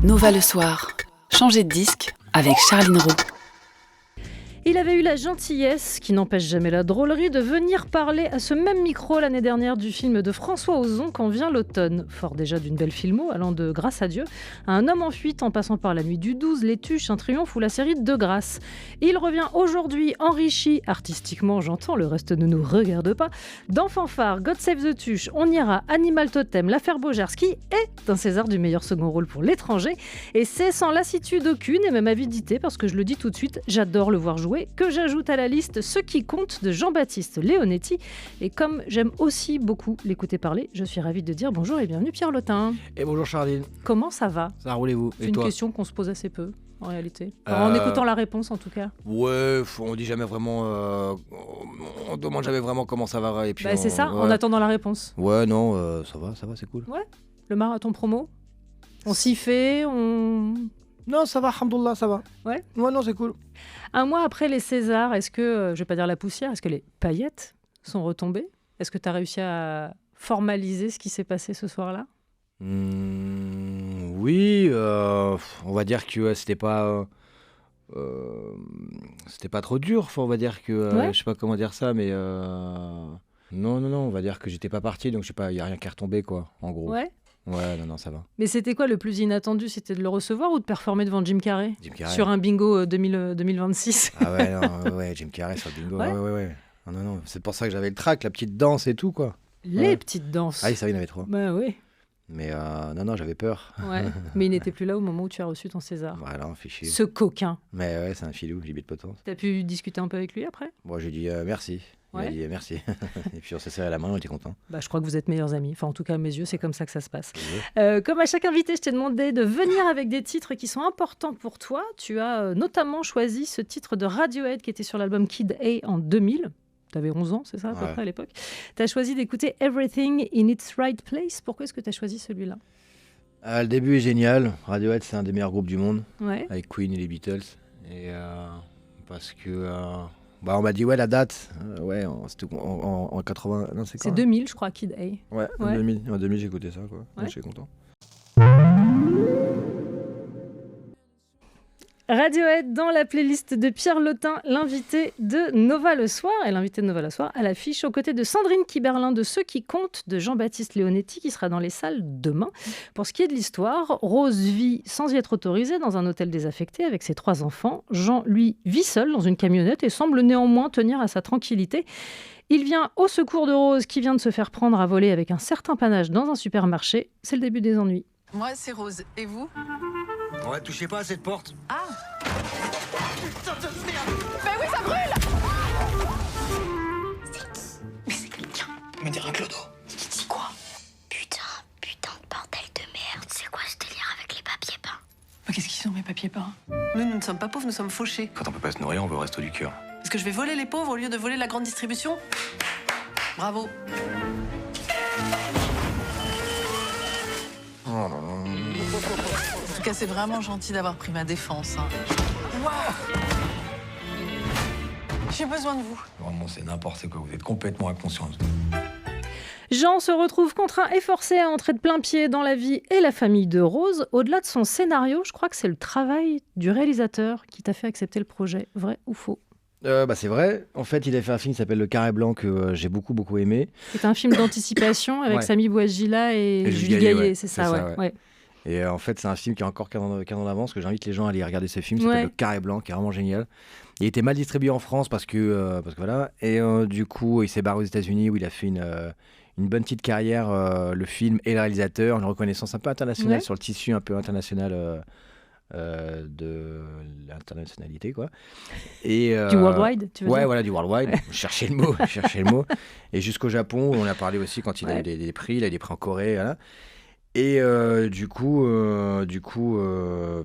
Nova le soir. Changez de disque avec Charline Roux. Il avait eu la gentillesse, qui n'empêche jamais la drôlerie, de venir parler à ce même micro l'année dernière du film de François Ozon, Quand vient l'automne. Fort déjà d'une belle filmo, allant de Grâce à Dieu à Un homme en fuite, en passant par La nuit du 12, Les Tuches, Un triomphe ou la série De Grâce. Il revient aujourd'hui enrichi, artistiquement j'entends, le reste ne nous regarde pas, dans Fanfare, God Save the Tuche, On ira, Animal Totem, L'affaire Beaugerce, qui est un César du meilleur second rôle pour l'étranger. Et c'est sans lassitude aucune et même avidité, parce que je le dis tout de suite, j'adore le voir jouer, que j'ajoute à la liste Ce qui compte de Jean-Baptiste Leonetti. Et comme j'aime aussi beaucoup l'écouter parler, je suis ravie de dire bonjour et bienvenue Pierre Lotin. Et bonjour Charline. Comment ça va ? Ça roulez-vous. C'est une question qu'on se pose assez peu en réalité. En écoutant la réponse en tout cas. Ouais, on dit jamais vraiment, on demande jamais vraiment comment ça va. Et puis c'est ça, en attendant la réponse. Ouais, non, ça va, c'est cool. Ouais, le marathon promo, on s'y fait, Non, ça va, alhamdoulilah, ça va. Ouais, non, c'est cool. Un mois après les Césars, est-ce que, je vais pas dire la poussière, est-ce que les paillettes sont retombées ? Est-ce que tu as réussi à formaliser ce qui s'est passé ce soir-là ? Oui, on va dire que c'était pas trop dur. On va dire que, je sais pas comment dire ça, mais non, on va dire que j'étais pas parti, donc je sais pas, il y a rien qui est retombé quoi, en gros. Ouais, non, ça va. Mais c'était quoi le plus inattendu ? C'était de le recevoir ou de performer devant Jim Carrey ? Jim Carrey. Sur un bingo 2026 ? Ah ouais, non, ouais, Jim Carrey sur le bingo. Ouais. Non, c'est pour ça que j'avais le track, la petite danse et tout, quoi. Les petites danses. Ah oui, ça, il y en avait 3. Bah oui. Mais non, j'avais peur. Ouais, mais il n'était plus là au moment où tu as reçu ton César. Voilà, fait chier. Ce coquin. Mais ouais, c'est un filou, limite de potence. T'as pu discuter un peu avec lui après ? Bon, j'ai dit merci. Il a dit merci. Et puis on s'est serré la main, on était contents. Je crois que vous êtes meilleurs amis. Enfin, en tout cas, à mes yeux, c'est comme ça que ça se passe. Comme à chaque invité, je t'ai demandé de venir avec des titres qui sont importants pour toi. Tu as notamment choisi ce titre de Radiohead qui était sur l'album Kid A en 2000. Tu avais 11 ans, c'est ça, à peu près à l'époque. Tu as choisi d'écouter Everything in its Right Place. Pourquoi est-ce que tu as choisi celui-là ? Le début est génial. Radiohead, c'est un des meilleurs groupes du monde. Ouais. Avec Queen et les Beatles. Et parce que... on m'a dit, la date, c'était en 80... Non, c'est quoi ? C'est 2000, je crois, Kid A. Ouais. En 2000, j'ai écouté ça, quoi. Donc, je suis content. Radiohead dans la playlist de Pierre Lotin, l'invité de Nova le soir. Et l'invité de Nova le soir à l'affiche aux côtés de Sandrine Kiberlin de Ce qui compte de Jean-Baptiste Leonetti qui sera dans les salles demain. Pour ce qui est de l'histoire, Rose vit sans y être autorisée dans un hôtel désaffecté avec ses 3 enfants. Jean, lui, vit seul dans une camionnette et semble néanmoins tenir à sa tranquillité. Il vient au secours de Rose qui vient de se faire prendre à voler avec un certain panache dans un supermarché. C'est le début des ennuis. Moi, c'est Rose. Et vous ? Ouais, touchez pas à cette porte. Ah ! Mais oui, ça brûle ! Mais c'est quelqu'un. Me dire un clodo. C'est quoi ? Putain de bordel de merde. C'est quoi ce délire avec les papiers peints ? Mais qu'est-ce qu'ils sont, mes papiers peints ? Nous ne sommes pas pauvres, nous sommes fauchés. Quand on peut pas se nourrir, on veut au resto du cœur. Est-ce que je vais voler les pauvres au lieu de voler la grande distribution ? Bravo. En tout cas, c'est vraiment gentil d'avoir pris ma défense. Waouh ! J'ai besoin de vous. Vraiment, c'est n'importe quoi. Vous êtes complètement inconscient. Jean se retrouve contraint et forcé à entrer de plein pied dans la vie et la famille de Rose. Au-delà de son scénario, je crois que c'est le travail du réalisateur qui t'a fait accepter le projet. Vrai ou faux ? C'est vrai. En fait, il a fait un film qui s'appelle Le Carré Blanc que j'ai beaucoup aimé. C'est un film d'anticipation avec Samy Bouajila et Julie Gaillet, c'est ça. Et en fait, c'est un film qui a encore 15 ans d'avance, que j'invite les gens à aller regarder ce film. Il s'appelle Le Carré Blanc, qui est vraiment génial. Il était mal distribué en France parce que voilà. Et du coup, il s'est barré aux États-Unis où il a fait une bonne petite carrière, le film et le réalisateur, une reconnaissance un peu internationale sur le tissu un peu international de l'internationalité, quoi. Et, du worldwide, tu veux dire ? Voilà, du worldwide. Chercher le mot. Et jusqu'au Japon, on a parlé aussi quand il a eu des prix. Il a eu des prix en Corée, voilà. Et du coup,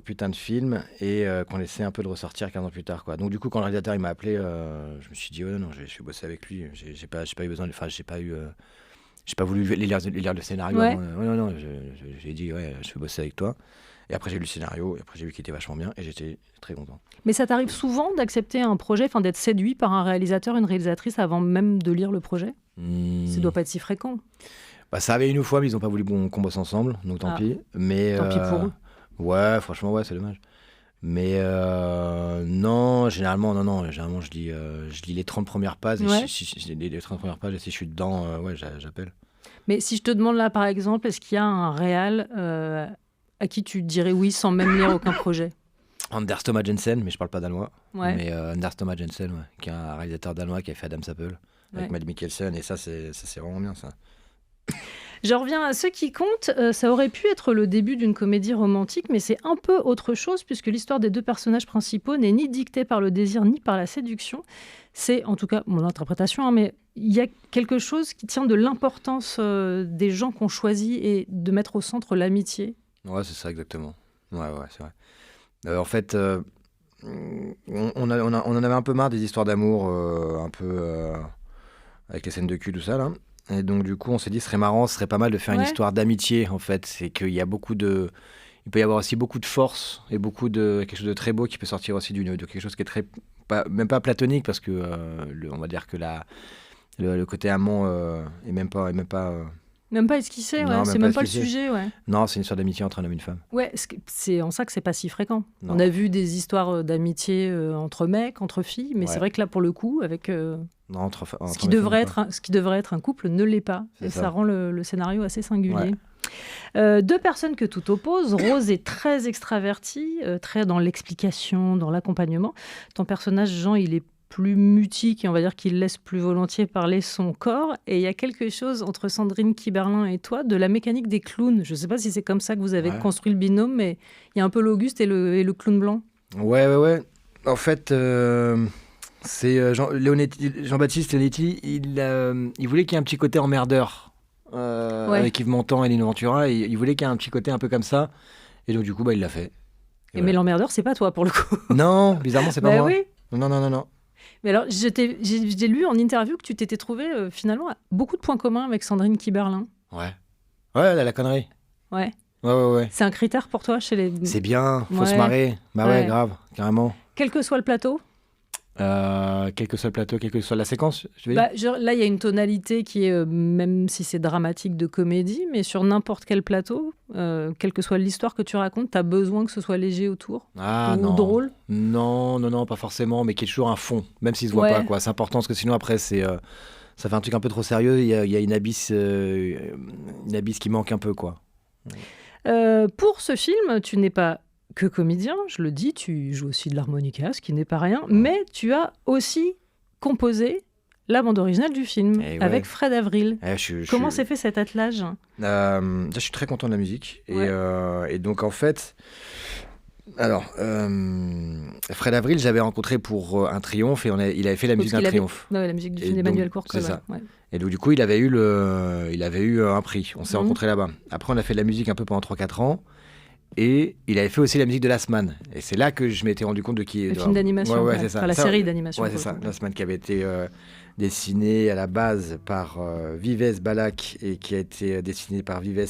putain de film, et qu'on essaie un peu de ressortir 15 ans plus tard, quoi. Donc du coup, quand le réalisateur il m'a appelé, je me suis dit non, je vais bosser avec lui. J'ai pas eu besoin, j'ai pas voulu lire le scénario. Non, j'ai dit je vais bosser avec toi. Et après j'ai lu le scénario, et après j'ai vu qu'il était vachement bien, et j'étais très content. Mais ça t'arrive souvent d'accepter un projet, d'être séduit par un réalisateur, une réalisatrice avant même de lire le projet ? Ça doit pas être si fréquent. Ça avait une fois, mais ils n'ont pas voulu qu'on bosse ensemble, donc tant pis. Mais, tant pis pour eux. Ouais, franchement, ouais, c'est dommage. Mais non, généralement, généralement, je lis les 30 premières pages, et Ouais. les 30 premières pages, et si je suis dedans, ouais, j'appelle. Mais si je te demande là, par exemple, est-ce qu'il y a un réal à qui tu dirais oui sans même lire aucun projet? Anders Thomas Jensen, mais je parle pas danois. Ouais. Mais Anders Thomas Jensen, ouais, qui est un réalisateur danois qui a fait Adam's Apple, avec Ouais. Mads Mikkelsen, et ça, c'est vraiment bien, ça. Je reviens à ce qui compte. Ça aurait pu être le début d'une comédie romantique, mais c'est un peu autre chose puisque l'histoire des deux personnages principaux n'est ni dictée par le désir ni par la séduction. C'est en tout cas mon interprétation, hein, mais il y a quelque chose qui tient de l'importance des gens qu'on choisit et de mettre au centre l'amitié. Ouais, c'est ça, exactement. Ouais, c'est vrai. En fait, on en avait un peu marre des histoires d'amour, un peu avec les scènes de cul, tout ça, là. Et donc, du coup, on s'est dit, ce serait marrant, ce serait pas mal de faire une Ouais. histoire d'amitié, en fait. C'est qu'il y a il peut y avoir aussi beaucoup de force et quelque chose de très beau qui peut sortir aussi de quelque chose qui est même pas platonique, parce que on va dire que le côté amant est même pas. Même pas esquissé, Non, ouais. même C'est pas même pas le esquissé. sujet, ouais. Non, c'est une histoire d'amitié entre un homme et une femme. Ouais, c'est en ça que c'est pas si fréquent. Non. On a vu des histoires d'amitié entre mecs, entre filles, mais Ouais. c'est vrai que là, pour le coup, avec Non, ce qui devrait être un couple ne l'est pas. C'est Et ça. ça rend le scénario assez singulier. Ouais. Deux personnes que tout oppose. Rose est très extravertie, très dans l'explication, dans l'accompagnement. Ton personnage, Jean, il est plus mutique et on va dire qu'il laisse plus volontiers parler son corps. Et il y a quelque chose entre Sandrine Kiberlin et toi de la mécanique des clowns. Je ne sais pas si c'est comme ça que vous avez Ouais. construit le binôme, mais il y a un peu l'Auguste et le clown blanc. Ouais. En fait, c'est Jean-Baptiste Leonetti, il voulait qu'il y ait un petit côté emmerdeur Ouais. avec Yves Montand et Lino Ventura. Il voulait qu'il y ait un petit côté un peu comme ça. Et donc, du coup, il l'a fait. Et mais l'emmerdeur, c'est pas toi pour le coup. Non, bizarrement, c'est pas Bah moi. oui. Non. Mais alors, j'ai lu en interview que tu t'étais trouvé finalement à beaucoup de points communs avec Sandrine Kiberlin. Ouais, la connerie. Ouais. Ouais. C'est un critère pour toi chez les. C'est bien, faut se Ouais. marrer. Bah ouais, Ouais. grave, carrément. Quel que soit le plateau. Quel que soit le plateau, quelle que soit la séquence, je veux dire. Là, il y a une tonalité qui est, même si c'est dramatique, de comédie, mais sur n'importe quel plateau, quelle que soit l'histoire que tu racontes, tu as besoin que ce soit léger autour Ah ou non. drôle. Non, pas forcément, mais qu'il y ait toujours un fond, même s'il se voit Ouais. pas, quoi. C'est important, parce que sinon, après, ça fait un truc un peu trop sérieux. Il y a une abysse qui manque un peu, quoi. Pour ce film, tu n'es pas que comédien, je le dis, tu joues aussi de l'harmonica, ce qui n'est pas rien, mais tu as aussi composé la bande originale du film Et ouais. avec Fred Avril. Comment s'est fait cet attelage? Déjà, je suis très content de la musique. Et donc, en fait, alors, Fred Avril, j'avais rencontré pour un triomphe, et il avait fait la musique d'un triomphe. La musique du Et film donc, d'Emmanuel Courcol. c'est ça. Ouais. Et donc, du coup, il avait eu un prix. On s'est rencontrés là-bas. Après, on a fait de la musique un peu pendant 3-4 ans. Et il avait fait aussi la musique de Last Man. Et c'est là que je m'étais rendu compte de qui est. Le film d'animation, Ouais, c'est ça. Enfin, la série d'animation. Ouais, c'est ça. Last Man qui avait été dessiné à la base par Vives Balak et qui a été dessiné par Vives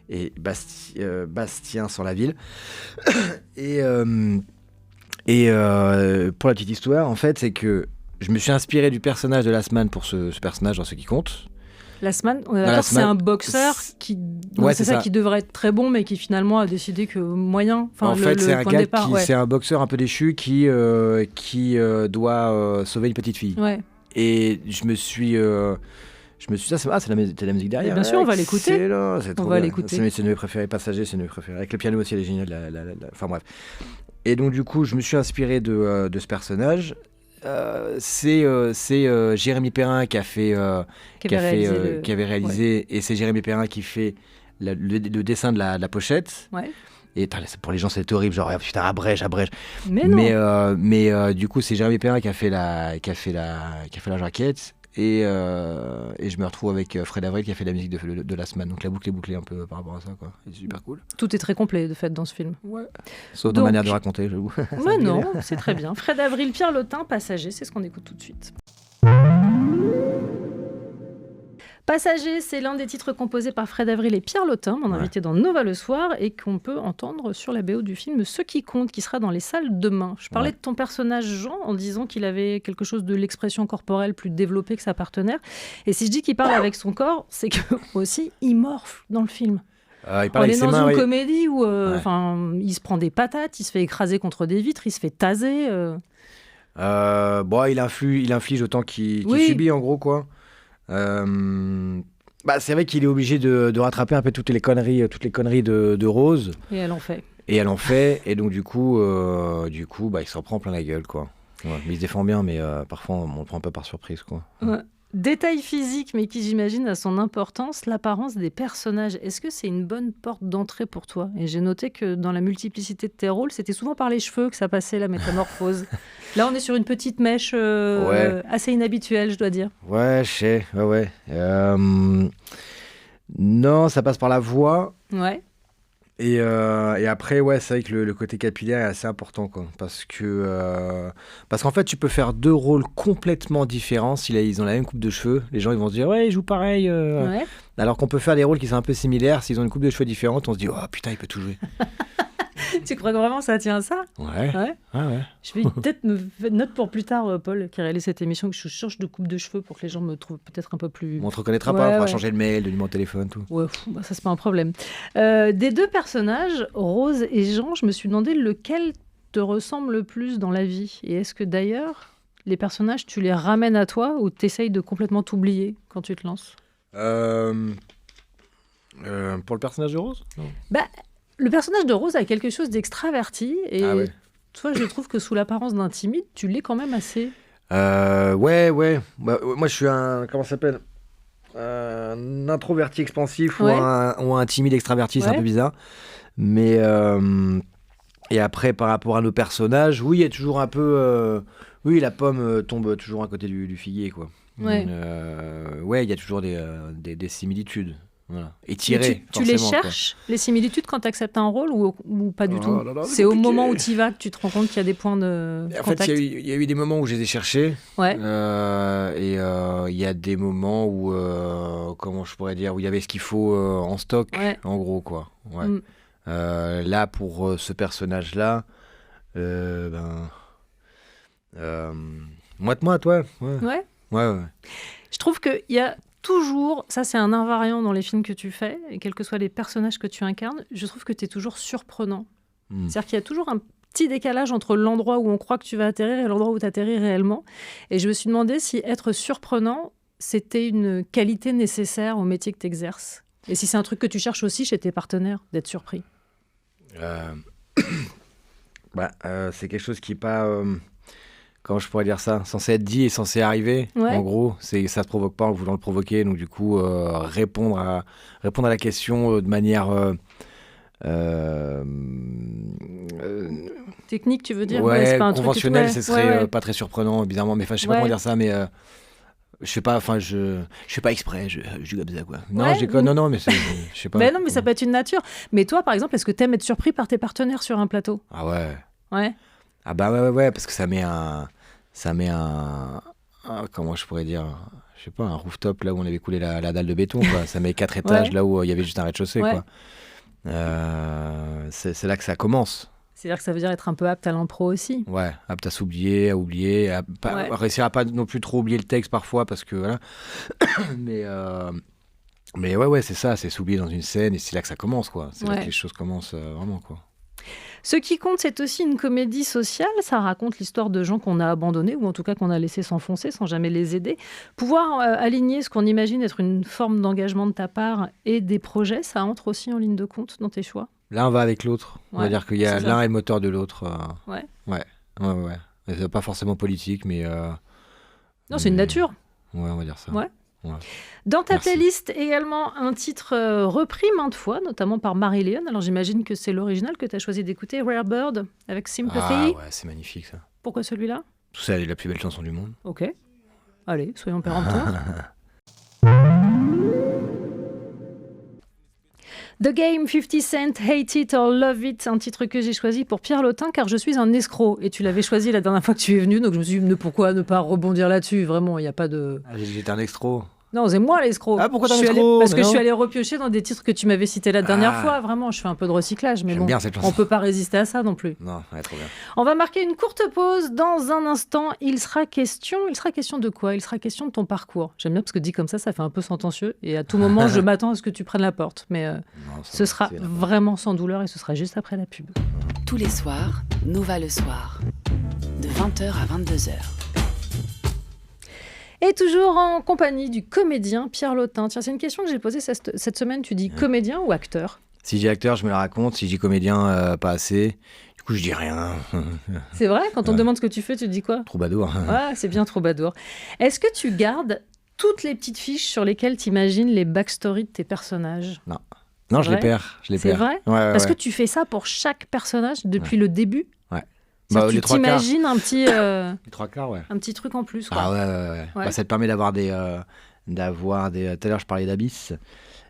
et Bastien sur la ville. Et pour la petite histoire, en fait, c'est que je me suis inspiré du personnage de Last Man pour ce personnage dans Ce qui compte. Last Man, on est d'accord, c'est un boxeur qui, c'est ça, qui devrait être très bon, mais qui finalement a décidé que moyen. Enfin, en fait, c'est un gars c'est un boxeur un peu déchu qui doit sauver une petite fille. Ouais. Et je me suis dit, c'est la musique derrière. Et bien sûr, on va l'écouter. On va l'écouter. C'est mes préférés, Passagers, c'est mes préférés. Avec le piano aussi, elle est géniale. Enfin bref. Et donc, du coup, je me suis inspiré de ce personnage. C'est Jérémy Perrin qui avait réalisé, et c'est Jérémy Perrin qui fait le dessin de la pochette. Ouais. Et pour les gens, c'est horrible, genre putain, abrège. Mais non. Mais du coup, c'est Jérémy Perrin qui a fait la jaquette. Et je me retrouve avec Fred Avril qui a fait la musique de Last Man. Donc la boucle est bouclée un peu par rapport à ça, quoi. C'est super cool. Tout est très complet de fait dans ce film. Ouais. Sauf dans la manière de raconter, j'avoue. Ouais, non, c'est très bien. Fred Avril, Pierre Lotin, Passager, c'est ce qu'on écoute tout de suite. Passager, c'est l'un des titres composés par Fred Avril et Pierre Lotin, mon invité dans Nova le soir, et qu'on peut entendre sur la BO du film Ce qui compte, qui sera dans les salles demain. Je parlais de ton personnage Jean en disant qu'il avait quelque chose de l'expression corporelle plus développée que sa partenaire. Et si je dis qu'il parle avec son corps, c'est que aussi il morfle dans le film. Il parle On avec est ses dans mains, une ouais. comédie où il se prend des patates, il se fait écraser contre des vitres, il se fait taser. Bon, il inflige autant qu'il Oui. subit, en gros, quoi. C'est vrai qu'il est obligé de rattraper un peu toutes les conneries de Rose. Et elle en fait. Et elle en fait. Et donc, du coup, il s'en prend plein la gueule, quoi. Ouais, mais il se défend bien, mais parfois, on le prend un peu par surprise, quoi. Ouais. Détail physique, mais qui j'imagine a son importance, l'apparence des personnages. Est-ce que c'est une bonne porte d'entrée pour toi ? Et j'ai noté que dans la multiplicité de tes rôles, c'était souvent par les cheveux que ça passait, la métamorphose. Là, on est sur une petite mèche assez inhabituelle, je dois dire. Ouais, je sais, ouais. Non, ça passe par la voix. Ouais. Et après, ouais, c'est vrai que le côté capillaire est assez important, quoi. Parce qu'en fait, tu peux faire 2 rôles complètement différents. Si là, ils ont la même coupe de cheveux, les gens ils vont se dire, ouais, ils jouent pareil. Ouais. Alors qu'on peut faire des rôles qui sont un peu similaires. S'ils ont une coupe de cheveux différente, on se dit, oh putain, il peut tout jouer. Tu crois que vraiment ça tient à ça ? Ouais. Je vais peut-être me faire note pour plus tard, Paul, qui réalise cette émission, que je change de coupe de cheveux pour que les gens me trouvent peut-être un peu plus... On te reconnaîtra Ouais, pas, on fera ouais. changer le mail, le numéro de téléphone, tout. Ouais, ça c'est pas un problème. Des 2 personnages, Rose et Jean, je me suis demandé lequel te ressemble le plus dans la vie. Et est-ce que d'ailleurs, les personnages, tu les ramènes à toi ou t'essayes de complètement t'oublier quand tu te lances ? Pour le personnage de Rose ? Non. Le personnage de Rose a quelque chose d'extraverti et Ah ouais. toi, je trouve que sous l'apparence d'un timide, tu l'es quand même assez. Ouais. Moi, je suis un... Comment ça s'appelle ? Un introverti expansif Ouais. ou un timide extraverti, c'est un Ouais. peu bizarre. Mais... Et après, par rapport à nos personnages, oui, il y a toujours un peu... Oui, la pomme tombe toujours à côté du figuier, quoi. Ouais. Ouais, il y a toujours des similitudes. Voilà. Et tiré, Tu les forcément, quoi. cherches, les similitudes, quand tu acceptes un rôle ou pas du Oh tout ? là là, C'est au compliqué. moment où tu y vas que tu te rends compte qu'il y a des points de En fait, contact. il y a eu des moments où je les ai cherchés. Ouais. Il y a des moments où, comment je pourrais dire, où il y avait ce qu'il faut en stock, Ouais. en gros, quoi. Ouais. Mm. Là, pour ce personnage-là, moite-moite, ouais. Ouais. Ouais. Je trouve qu'il y a toujours, ça c'est un invariant dans les films que tu fais, et quels que soient les personnages que tu incarnes, je trouve que tu es toujours surprenant. Mm. C'est-à-dire qu'il y a toujours un petit décalage entre l'endroit où on croit que tu vas atterrir et l'endroit où tu atterris réellement. Et je me suis demandé si être surprenant, c'était une qualité nécessaire au métier que tu exerces. Et si c'est un truc que tu cherches aussi chez tes partenaires, d'être surpris. C'est quelque chose qui n'est pas... comment je pourrais dire ça ? Censé être dit et censé arriver. Ouais. En gros, ça ne se provoque pas en voulant le provoquer. Donc, du coup, répondre à la question de manière... Technique, tu veux dire ? ouais, c'est pas un truc conventionnel, que tu- ce serait ouais. pas très surprenant, bizarrement. Mais je sais pas Ouais. comment dire ça, mais... je sais pas, enfin, je fais pas exprès, je dis comme ça, quoi. Non, Ouais. non, mais je sais pas. Mais non, mais ça peut être une nature. Mais toi, par exemple, est-ce que tu aimes être surpris par tes partenaires sur un plateau ? Ah ouais. Ouais. Ah bah ouais, parce que ça met un comment je pourrais dire, je sais pas, un rooftop là où on avait coulé la dalle de béton, quoi. Ça met 4 étages Ouais. là où il y avait juste un rez-de-chaussée, Ouais. quoi. C'est là que ça commence. C'est-à-dire que ça veut dire être un peu apte à l'impro aussi. Ouais, apte à s'oublier, à oublier, Ouais. réussir à pas non plus trop oublier le texte parfois, parce que voilà. mais ouais, c'est ça, c'est s'oublier dans une scène, et c'est là que ça commence, quoi. C'est là Ouais. que les choses commencent vraiment, quoi. Ce qui compte, c'est aussi une comédie sociale. Ça raconte l'histoire de gens qu'on a abandonnés ou en tout cas qu'on a laissés s'enfoncer sans jamais les aider. Pouvoir aligner ce qu'on imagine être une forme d'engagement de ta part et des projets, ça entre aussi en ligne de compte dans tes choix. L'un va avec l'autre. On va Ouais, dire qu'il y a c'est ça. l'un est le moteur de l'autre. Ouais. Ouais. C'est pas forcément politique, mais... Non, c'est une nature. Ouais, on va dire ça. Ouais. Ouais. Dans ta Merci. playlist, également un titre repris maintes fois, notamment par Marilyn. Alors j'imagine que c'est l'original que tu as choisi d'écouter, Rare Bird, avec Sympathy. Ah ouais, c'est magnifique, ça. Pourquoi celui-là ? Tout ça, c'est la plus belle chanson du monde. Ok. Allez, soyons péremptoires. The Game, 50 Cent, Hate It or Love It, un titre que j'ai choisi pour Pierre Lotin car je suis un escroc. Et tu l'avais choisi la dernière fois que tu es venu, donc je me suis dit pourquoi ne pas rebondir là-dessus. Vraiment, il n'y a pas de... Ah, j'étais un extro. Non, c'est moi l'escroc. Ah, pourquoi t'as Je suis l'escroc? allée- Parce Mais que je non. suis allée repiocher dans des titres que tu m'avais cités la dernière Ah. fois. Vraiment, je fais un peu de recyclage, mais J'aime bon, bien cette chanson. on peut pas résister à ça non plus. Non, ouais, trop bien. On va marquer une courte pause. Dans un instant, il sera question de quoi? Il sera question de ton parcours. J'aime bien parce que dit comme ça fait un peu sentencieux. Et à tout moment, je m'attends à ce que tu prennes la porte. Mais Non, ça ce va, sera c'est la- vraiment sans douleur et ce sera juste après la pub. Tous les soirs, Nova le soir, de 20h à 22h. Et toujours en compagnie du comédien Pierre Lotin. Tiens, c'est une question que j'ai posée cette semaine. Tu dis comédien ou acteur? Si j'ai acteur, je me la raconte. Si j'ai comédien, pas assez. Du coup, je dis rien. C'est vrai? Quand on te Ouais. demande ce que tu fais, tu dis quoi? Troubadour. Ouais, c'est bien troubadour. Est-ce que tu gardes toutes les petites fiches sur lesquelles tu imagines les backstories de tes personnages? Non, je vrai les perds. Je les C'est perds. vrai? Ouais, ouais, Parce ouais. que tu fais ça pour chaque personnage depuis le début? Ouais. C'est-à-dire Bah, que les tu trois quarts. t'imagines un petit, Les trois quarts, ouais. un petit truc en plus, quoi. Ah ouais, ouais, ouais. Ouais. Bah, ça te permet d'avoir des... Tout à l'heure, je parlais d'abysses.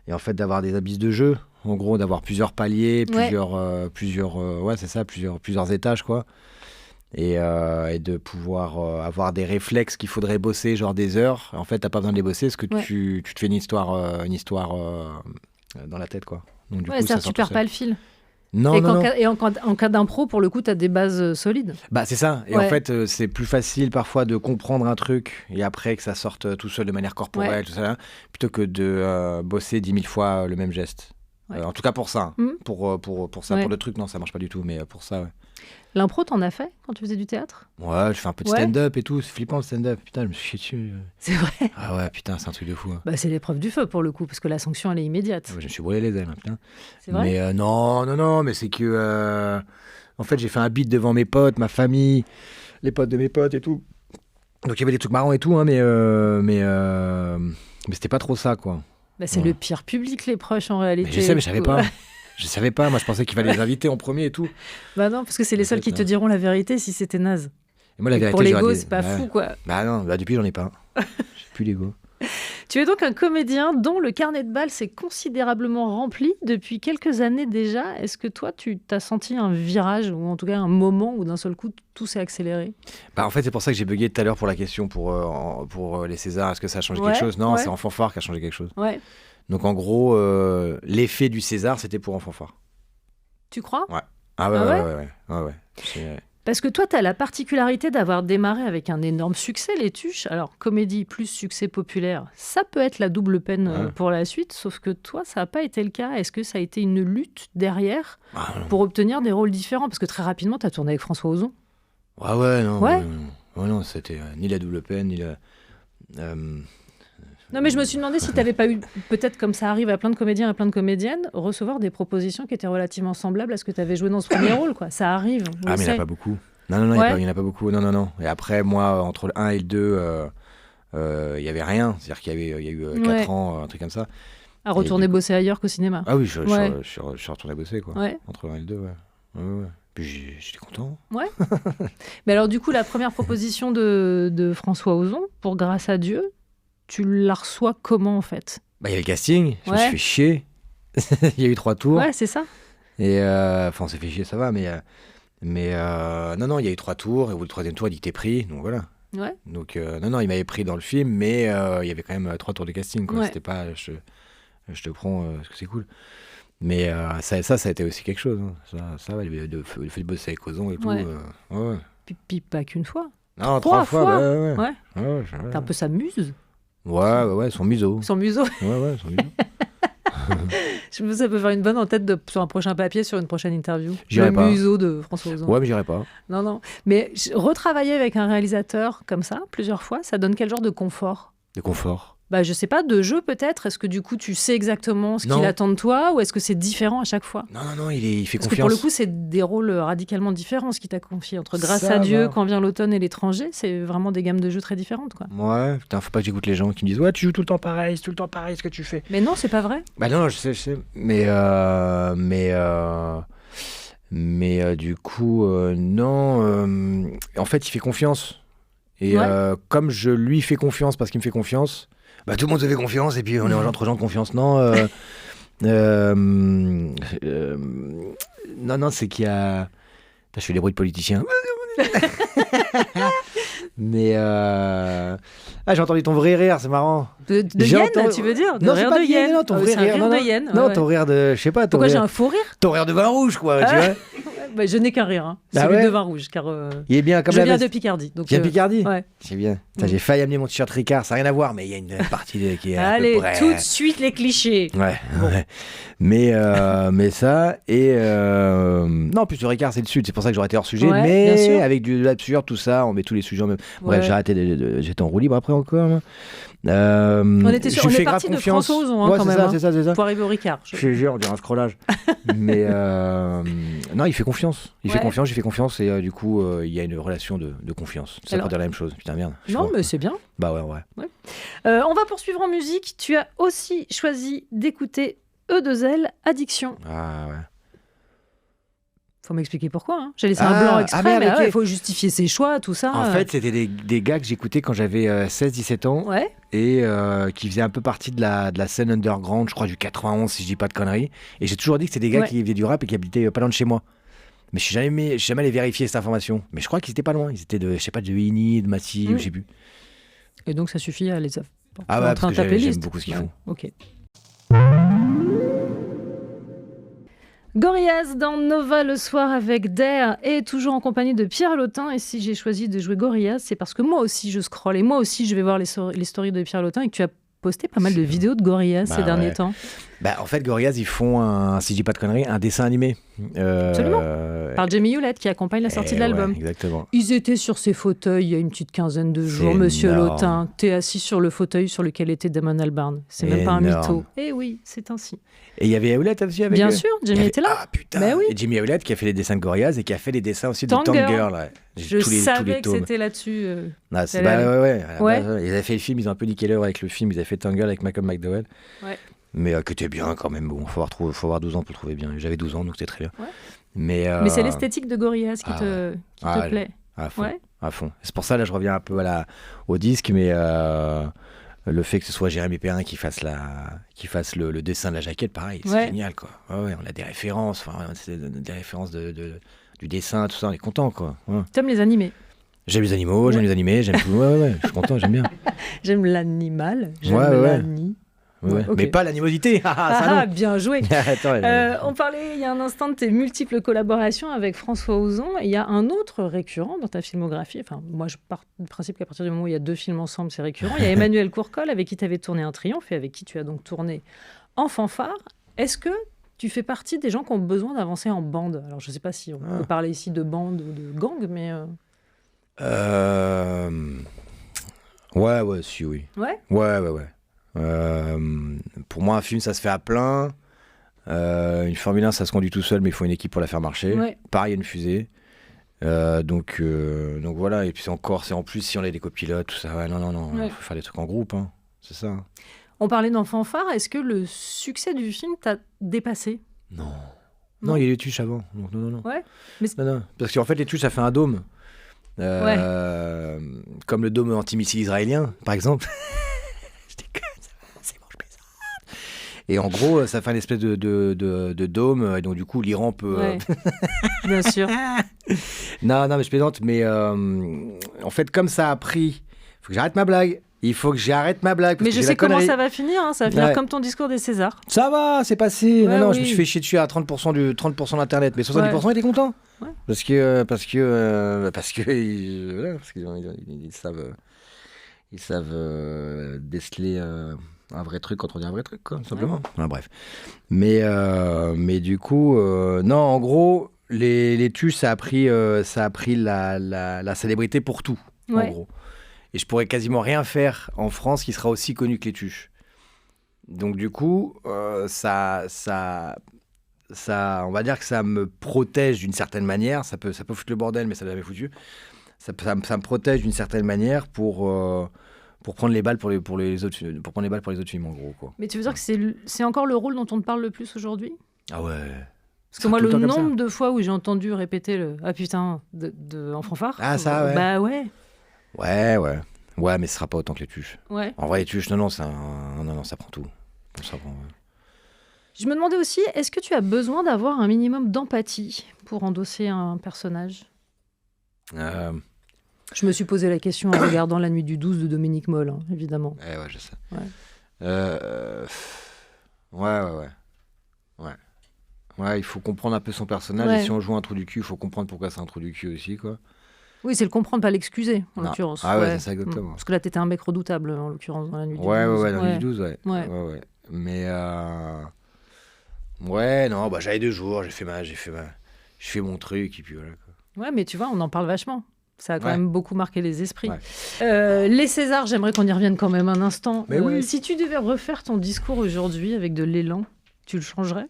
Et en fait, d'avoir des abysses de jeu. En gros, d'avoir plusieurs paliers, Ouais. ouais, c'est ça, plusieurs étages, quoi. Et de pouvoir avoir des réflexes qu'il faudrait bosser, genre des heures. En fait, t'as pas besoin de les bosser parce que Ouais. tu te fais une histoire dans la tête, quoi. Donc, du Ouais, coup, ça c'est-à-dire que sort tu perds tout pas seul. le fil. Non, Et non, non. en cas d'impro, pour le coup, tu as des bases solides. Bah, c'est ça. Et Ouais. en fait, c'est plus facile parfois de comprendre un truc et après que ça sorte tout seul de manière corporelle, Ouais. tout ça, plutôt que de bosser 10 000 fois le même geste. Ouais. En tout cas pour ça. Mhm. Pour ça, Ouais. pour le truc, non, ça marche pas du tout. Mais pour ça, ouais. L'impro, t'en as fait quand tu faisais du théâtre? Ouais, je fais un peu de Ouais. stand-up et tout. C'est flippant le stand-up. Putain, je me suis chié dessus. C'est vrai. Ah ouais, putain, c'est un truc de fou. Hein. Bah, c'est l'épreuve du feu pour le coup, parce que la sanction, elle est immédiate. Ouais, je me suis brûlé les ailes, hein, putain. C'est vrai? Mais non, mais c'est que. En fait, j'ai fait un beat devant mes potes, ma famille, les potes de mes potes et tout. Donc il y avait des trucs marrants et tout, hein, mais c'était pas trop ça, quoi. Bah, c'est Ouais. le pire public, les proches, en réalité. Mais je sais, mais je savais pas. Ouais. Je savais pas. Moi, je pensais qu'il fallait les inviter en premier et tout. Bah non, parce que c'est les En seuls fait, qui te non. diront la vérité si c'était naze. Et moi, la Et vérité, pour l'ego, j'aurais dit- c'est pas ouais. fou, quoi. Bah non, bah depuis, j'en ai pas. J'ai plus l'ego. Tu es donc un comédien dont le carnet de balles s'est considérablement rempli depuis quelques années déjà. Est-ce que toi, tu t'as senti un virage, ou en tout cas un moment où d'un seul coup, tout s'est accéléré? Bah en fait, c'est pour ça que j'ai bugué tout à l'heure pour la question pour les Césars. Est-ce que ça a changé Ouais, quelque chose? Non, ouais. c'est en fanfare qui a changé quelque chose. Ouais. Donc en gros, l'effet du César, c'était pour en fanfare. Tu crois? Ah ouais, Ah ouais ouais. C'est- Parce que toi, tu as la particularité d'avoir démarré avec un énorme succès, Les Tuches. Alors, comédie plus succès populaire, ça peut être la double peine Ouais. pour la suite, sauf que toi, ça n'a pas été le cas. Est-ce que ça a été une lutte derrière Ah, non. pour obtenir des rôles différents? Parce que très rapidement, tu as tourné avec François Ozon. Ouais, non. Ouais. Non, c'était ni la double peine, ni la. Non, mais je me suis demandé si tu n'avais pas eu, peut-être comme ça arrive à plein de comédiens et à plein de comédiennes, recevoir des propositions qui étaient relativement semblables à ce que tu avais joué dans ce premier rôle, quoi. Ça arrive, on Ah, le mais il n'y en sait. a pas beaucoup. Non, Ouais. il n'y en a pas beaucoup. Non. Et après, moi, entre le 1 et le 2, il n'y avait rien. C'est-à-dire qu'il y a eu 4 Ouais. ans, un truc comme ça. À retourner du coup- bosser ailleurs qu'au cinéma. Ah oui, je Ouais. suis retourné bosser, quoi. Ouais. Entre le 1 et le 2, ouais. Ouais. Puis j'étais content. Mais alors, du coup, la première proposition de François Ozon, pour Grâce à Dieu, tu la reçois comment, en fait? Bah, il y avait le casting, je me Ouais. suis fait chier. Il y a eu 3 tours. Ouais, c'est ça. Et enfin, on s'est fait chier, ça va, mais non, il y a eu 3 tours, et au bout du 3e tour, il dit t'es pris, donc voilà. Ouais. Donc non, il m'avait pris dans le film, mais il y avait quand même 3 tours de casting, quoi. Ouais. C'était pas je te prends parce que c'est cool. Mais ça a été aussi quelque chose. Hein. Ça va, le fait de bosser avec Ozon et tout. Ouais. Ouais. Puis pas qu'une fois. Non, 3 3 fois, fois. ouais. Ouais. Ouais, T'es un peu sa muse, ouais, son museau. son museau. Ouais, son museau. Je me dis, ça peut faire une bonne en tête sur un prochain papier, sur une prochaine interview. J'irai Le pas. museau de François Ozon. Ouais, mais j'irai pas. Non. Mais retravailler avec un réalisateur comme ça, plusieurs fois, ça donne quel genre de confort? De confort. Bah, je sais pas, de jeu peut-être. Est-ce que du coup, tu sais exactement ce Non. qu'il attend de toi, ou est-ce que c'est différent à chaque fois? Non, il fait Parce que confiance. pour le coup, c'est des rôles radicalement différents, ce qu'il t'a confié. Entre Grâce Ça à Dieu, va. Quand vient l'automne et L'étranger, c'est vraiment des gammes de jeux très différentes, quoi. Ouais, putain, faut pas que j'écoute les gens qui me disent ouais, tu joues tout le temps pareil, c'est tout le temps pareil ce que tu fais. Mais non, c'est pas vrai. Bah non, je sais. Mais du coup, non. En fait, il fait confiance. Et Ouais. comme je lui fais confiance parce qu'il me fait confiance, bah tout le monde se fait confiance et puis on est entre gens de confiance. Non, non, c'est qu'il y a. Putain, je fais des bruits de politiciens. Mais j'ai entendu ton vrai rire, c'est marrant. De hyène, tu veux dire? Non, rire c'est pas de hyène. non, ton vrai C'est un rire. rire Non, de non, hyène. non, ouais. ton rire de, je sais pas. Pourquoi j'ai un faux rire? Ton rire de vin rouge, quoi, tu vois. Bah, je n'ai qu'un rire, hein. Ah Celui ouais de vin rouge, car Il est bien comme je la viens veste. de Picardie. Donc, Tu viens de Picardie? ouais. C'est bien. Putain, j'ai failli amener mon t-shirt Ricard, ça n'a rien à voir, mais il y a une partie qui est à Allez, peu près... tout de suite les clichés. Ouais, ouais. Mais ça, et... Non, en plus, le Ricard, c'est le Sud, c'est pour ça que j'aurais été hors sujet, Ouais, bien sûr. mais avec de l'absurde, tout ça, on met tous les sujets en même... Bref, Ouais. j'ai arrêté, j'étais en roue libre après encore. Moi. On était je sur, on fais est grave parti de confiance. François Ozon, hein, Ouais, quand c'est même. ça, hein, c'est ça, c'est ça. pour arriver au Ricard. Je te jure, on dirait un scrollage. Mais non, il fait confiance. Il fait Ouais. confiance, j'y fais confiance, et du coup, il y a une relation de confiance. Ça Alors- peut dire la même chose. Putain, merde. je Non, crois. mais c'est bien. Bah ouais. On va poursuivre en musique. Tu as aussi choisi d'écouter E2L, Addiction. Ah ouais. Faut m'expliquer pourquoi. Hein. J'ai laissé Ah, un blanc ah exprès, merde, mais ok. il faut justifier ses choix, tout ça. En fait, c'était des gars que j'écoutais quand j'avais 16-17 ans Ouais. et qui faisaient un peu partie de la scène underground, je crois du 91 si je dis pas de conneries. Et j'ai toujours dit que c'était des gars Ouais. qui faisaient du rap et qui habitaient pas loin de chez moi. Mais je suis jamais allé vérifier cette information. Mais je crois qu'ils étaient pas loin. Ils étaient de, je sais pas, de Ini, de Massy, Mm. je sais plus. Et donc, ça suffit à les. Ah ouais, parce que j'aime beaucoup ce qu'ils font. Ok. Gorillaz dans Nova le soir avec Dare et toujours en compagnie de Pierre Lotin. Et si j'ai choisi de jouer Gorillaz, c'est parce que moi aussi je scrolle et moi aussi je vais voir les stories de Pierre Lotin et que tu as posté pas mal de vidéos de Gorillaz ces derniers temps. Bah, en fait, Gorillaz, ils font, si je dis pas de conneries, un dessin animé. Absolument. Par Jamie Hewlett qui accompagne la sortie de l'album. Ouais, exactement. Ils étaient sur ces fauteuils il y a une petite quinzaine de jours. C'est Monsieur énorme. Lotin, t'es assis sur le fauteuil sur lequel était Damon Albarn. C'est même pas un Énorme. mytho. Eh oui, c'est ainsi. Et il y avait Hewlett aussi avec Bien eux. sûr, Il y Jamie avait- était là. Ah putain. Bah oui. Et Jimmy Hewlett qui a fait les dessins de Gorillaz et qui a fait les dessins aussi de Tank Tank Girl. Girl. Ouais. Je Tous les savais que tomes. c'était là-dessus. Ah, c'est, Elle bah, avait- ouais. À la Ouais. base, Ils avaient fait le film, ils ont un peu niqué l'heure avec le film. Ils avaient fait Tank Girl avec Malcolm McDowell. Ouais. Mais que t'es bien quand même. Bon, faut avoir 12 ans pour le trouver bien. J'avais 12 ans, donc c'était très bien. Ouais. Mais Mais c'est l'esthétique de Gorillaz qui te Ah, plaît. à fond. Ouais. À fond. C'est pour ça, là, je reviens un peu au disque, mais le fait que ce soit Jérémy Perrin qui fasse le dessin de la jaquette, pareil, c'est Ouais. génial, quoi. Ouais, on a des références, c'est des références du dessin, tout ça, on est content, quoi. Ouais. T'aimes les animés? J'aime les animaux, j'aime les animés, j'aime tout. Ouais, je suis content, j'aime bien. J'aime l'animal, j'aime Ouais. l'ani. Ouais. ok. Mais pas l'animosité. Ah, ça, Ah, non. bien joué. Attends, On parlait il y a un instant de tes multiples collaborations avec François Ozon. Il y a un autre récurrent dans ta filmographie. Enfin, moi, je pars du principe qu'à partir du moment où il y a deux films ensemble, c'est récurrent. Il y a Emmanuel Courcol, avec qui tu avais tourné Un Triomphe et avec qui tu as donc tourné En Fanfare. Est-ce que tu fais partie des gens qui ont besoin d'avancer en bande? Alors, je ne sais pas si on peut parler ici de bande ou de gang, mais... Ouais, si, oui. Ouais. Ouais. Pour moi, un film, ça se fait à plein. Une Formule 1, ça se conduit tout seul, mais il faut une équipe pour la faire marcher. Ouais. Pareil, une fusée. Donc voilà. Et puis c'est en plus, si on a des copilotes, tout ça. Ouais, non. Ouais. Il faut faire des trucs en groupe. Hein. C'est ça. Hein. On parlait d'En Fanfare. Est-ce que le succès du film t'a dépassé? Non, il y a les tuches avant. Donc, non. Ouais. Mais Non. Parce qu'en fait, les tuches, ça fait un dôme. Comme le dôme antimissile israélien, par exemple. Je déconne, c'est bon, je plaisante. Et en gros, ça fait une espèce de dôme, et donc du coup, l'Iran peut... Ouais. Bien sûr. Non, mais je plaisante, mais en fait, comme ça a pris... Il faut que j'arrête ma blague. Il faut que j'arrête ma blague. Mais je sais comment ça va finir. Hein. Ça va finir comme ton discours des Césars. Ça va, c'est passé. Ouais, non, oui. je me suis fait chier dessus à 30% d'Internet, mais 70% étaient contents. Ouais. Parce que ils savent déceler un vrai truc quand on dit un vrai truc, quoi, simplement. Ouais. Enfin, bref. Mais du coup, non, en gros, les tuches, ça a pris la célébrité pour tout, en Ouais. gros. Et je pourrais quasiment rien faire en France qui sera aussi connu que les tuches. Donc du coup, ça, on va dire que ça me protège d'une certaine manière. Ça peut foutre le bordel, mais ça l'a jamais foutu. Ça me protège d'une certaine manière pour prendre les balles pour les autres films, en gros, quoi. Mais tu veux dire que c'est encore le rôle dont on te parle le plus aujourd'hui? Ah ouais. Parce que moi, tout le le temps comme nombre de fois où j'ai entendu répéter le « Ah putain » En Fanfare... Ah, ça, ouais. Bah ouais. Ouais, mais ce sera pas autant que les tuches. Ouais. En vrai, les tuches, non, ça prend tout. Ça prend, ouais. Je me demandais aussi, est-ce que tu as besoin d'avoir un minimum d'empathie pour endosser un personnage? Je me suis posé la question en regardant La Nuit du 12 de Dominique Moll, hein, évidemment. Ouais, je sais. Ouais. Ouais, il faut comprendre un peu son personnage. Ouais. Et si on joue un trou du cul, il faut comprendre pourquoi c'est un trou du cul aussi, quoi. Oui, c'est le comprendre, pas l'excuser, en Non. l'occurrence. Ah ouais, c'est ça, exactement. Parce que là, t'étais un mec redoutable, en l'occurrence, dans La Nuit du 12. Ouais, dans le 12, ouais. Mais ouais, non, bah j'avais 2 jours, j'ai fait mon truc et puis voilà, quoi. Ouais, mais tu vois, on en parle vachement. Ça a quand même beaucoup marqué les esprits. Ouais. Les Césars, j'aimerais qu'on y revienne quand même un instant. Mais oui. Si tu devais refaire ton discours aujourd'hui avec de l'élan, tu le changerais ?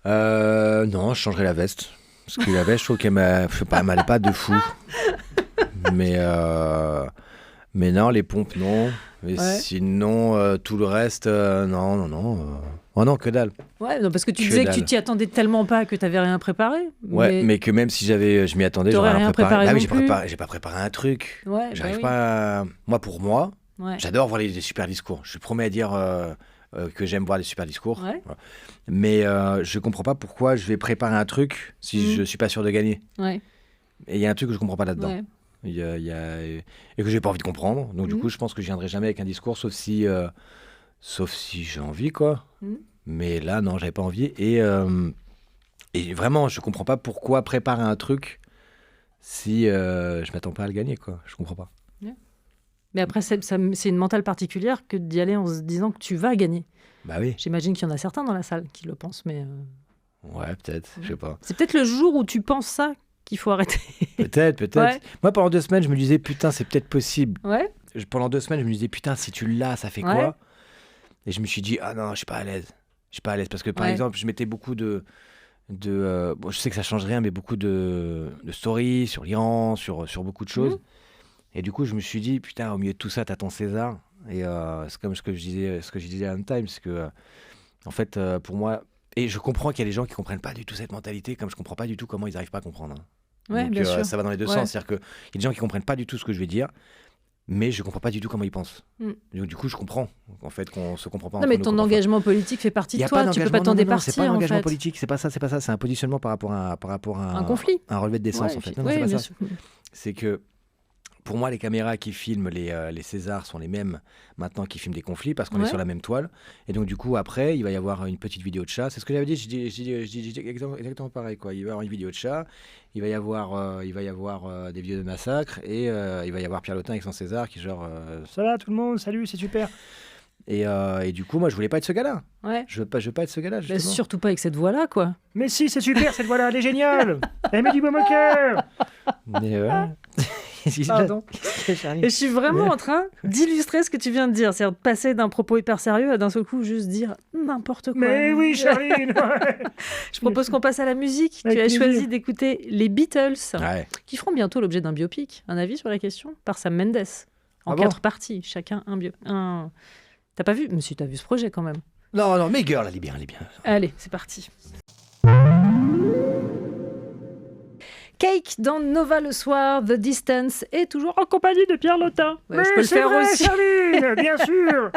Non, je changerais la veste. Parce que la veste, je trouve qu'elle m'allait pas de fou. Mais non, les pompes, non. Mais sinon, tout le reste, non. Oh non, que dalle. Ouais, non, parce que tu disais que tu t'y attendais tellement pas que tu n'avais rien préparé. Ouais, mais que même si je m'y attendais, j'aurais rien préparé. Bah oui, non j'ai pas préparé un truc. Ouais, J'arrive pas. Pour moi, ouais. J'adore voir les super discours. Je suis le premier à dire que j'aime voir les super discours. Ouais. Voilà. Mais je comprends pas pourquoi je vais préparer un truc si je suis pas sûr de gagner. Ouais. Et il y a un truc que je comprends pas là-dedans. Ouais. Et que j'ai pas envie de comprendre. Donc du coup, je pense que je viendrai jamais avec un discours, sauf si j'ai envie, quoi. Mais là, non, j'avais pas envie. Et vraiment, je comprends pas pourquoi préparer un truc si je m'attends pas à le gagner, quoi. Je comprends pas. Mais après, c'est une mentale particulière que d'y aller en se disant que tu vas gagner. Bah oui. J'imagine qu'il y en a certains dans la salle qui le pensent, mais... Ouais, peut-être, je sais pas. C'est peut-être le jour où tu penses ça qu'il faut arrêter. Peut-être. Ouais. Moi, pendant 2 semaines, je me disais, putain, c'est peut-être possible. Ouais. Pendant 2 semaines, je me disais, putain, si tu l'as, ça fait quoi ? Et je me suis dit, ah non, je suis pas à l'aise. Parce que, par exemple, je mettais beaucoup bon, je sais que ça change rien, mais beaucoup de stories sur l'Iran, sur beaucoup de choses. Et du coup, je me suis dit, putain, au milieu de tout ça, t'as ton César. Et c'est comme ce que je disais à Time, c'est que, en fait, pour moi, et je comprends qu'il y a des gens qui comprennent pas du tout cette mentalité, comme je comprends pas du tout comment ils arrivent pas à comprendre. Hein. Ouais, donc, bien sûr. ça va dans les deux sens. C'est-à-dire qu'il y a des gens qui comprennent pas du tout ce que je vais dire, mais je comprends pas du tout comment ils pensent. Donc, du coup, je comprends, en fait, qu'on se comprend pas. Non, mais ton engagement politique fait partie de toi. Tu peux pas t'en départir. C'est pas un engagement politique, c'est pas ça. C'est un positionnement par rapport à un conflit. Un relevé de décence, en fait. Non, c'est pas ça. C'est que pour moi, les caméras qui filment les Césars sont les mêmes maintenant qui filment des conflits parce qu'on est sur la même toile. Et donc, du coup, après, il va y avoir une petite vidéo de chat. C'est ce que j'avais dit. Je dis exactement pareil, quoi. Il va y avoir une vidéo de chat. Il va y avoir des vidéos de massacre. Et il va y avoir Pierre Lotin avec son César qui, genre, ça va tout le monde, salut, c'est super. Et du coup, moi, je voulais pas être ce gars-là. Ouais. Je veux pas être ce gars-là, justement. Mais surtout pas avec cette voix-là, quoi. Mais si, c'est super, cette voix-là, elle est géniale. Elle met du baume au cœur. Mais Pardon. Et je suis vraiment en train d'illustrer ce que tu viens de dire. C'est-à-dire de passer d'un propos hyper sérieux à d'un seul coup juste dire n'importe quoi. Mais oui, Charline. Je propose qu'on passe à la musique. Tu as choisi d'écouter les Beatles, qui feront bientôt l'objet d'un biopic. Un avis sur la question ? Par Sam Mendes. En 4 parties, chacun un. T'as pas vu ? Mais si, t'as vu ce projet quand même. Non, mais girl, elle est bien. Allez, c'est parti. Cake dans Nova le soir, The Distance est toujours en compagnie de Pierre Lotin. Ouais, je peux le faire aussi. Charline, bien sûr.